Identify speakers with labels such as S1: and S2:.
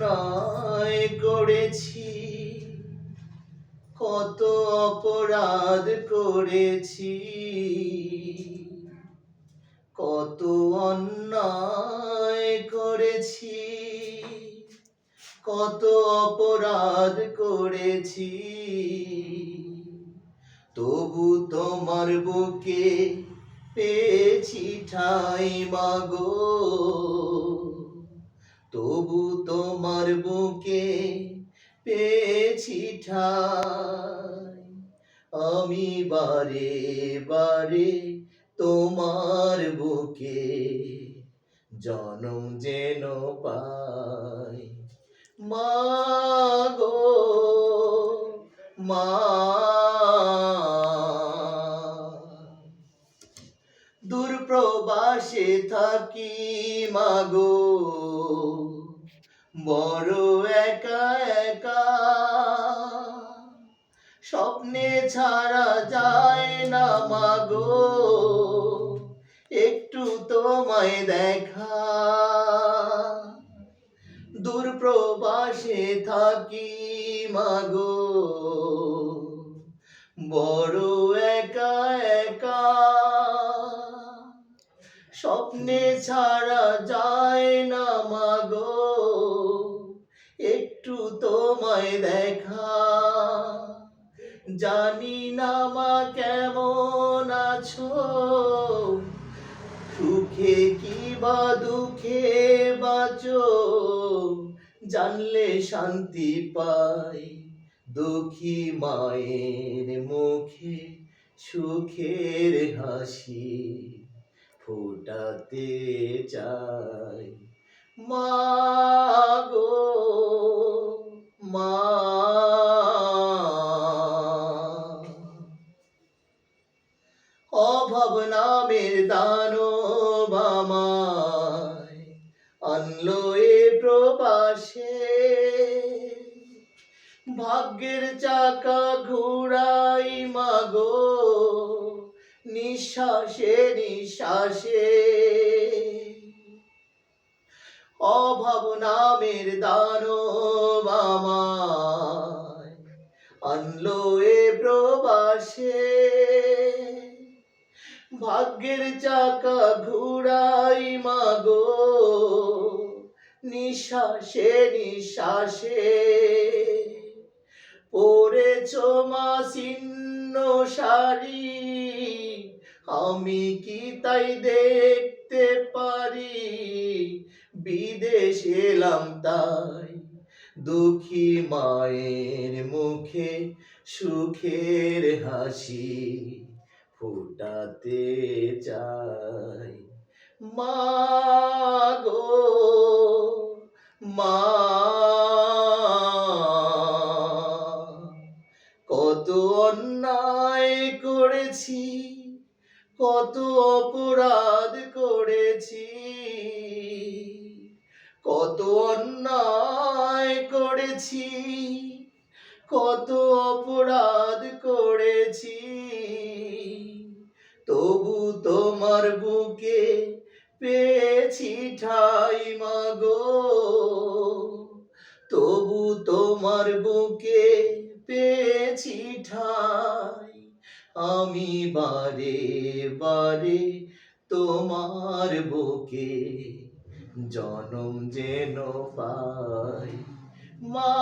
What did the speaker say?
S1: অন্যায় করেছি, কত অপরাধ করেছি, কত অন্যায় করেছি, কত অপরাধ করেছি, তবু তোমার বুকে পেয়েছি ঠাঁই মাগো, তবু তোমার বুকে পেয়েছি ঠাঁই। আমি বারে বারে তোমার বুকে জনম যেন পাই। মা গো মা, দূর প্রবাসে থাকি মাগো, বড় একা একা, স্বপ্নে ছাড়া যায় না মাগো একটু তোমায় দেখা। দূর প্রবাসে থাকি মাগো, বড় একা একা, স্বপ্নে ছাড়া যায় না মাগো একটু তোমায় দেখা। জানি না মা কেমন আছো, সুখে কি বা দুঃখে বাঁচো, জানলে শান্তি পাই। দুঃখী মায়ের মুখে সুখের হাসি ফোটাতে চাই। মা গো মা, অভাব নামের দানব আমায় আনলো এ প্রবাসে, ভাগ্যের চাকা ঘুরাই মাগো নিঃশ্বাসে নিঃশ্বাসে। অভাব নামের দানব আমায় আনলো এ প্রবাসে, ভাগ্যের চাকা ঘুরাই মাগো নিঃশ্বাসে নিঃশ্বাসে। পরেছ মা ছিন্ন শাড়ি, আমি কি তাই দেখতে পারি, বিদেশ এলাম তাই দুঃখী মায়ের মুখে সুখের হাসি ফোটাতে চাই। মা গো মা, কত অন্যায় করেছি, কত অপরাধ করেছি, কত অন্যায় করেছি, কত অপরাধ করেছি, তবু তোমার বুকে পেয়েছি ঠাঁই মাগো, তবু তোমার বুকে পেয়েছি ঠাঁই। আমি বারে বারে তোমার বুকে জনম যেন পাই। মা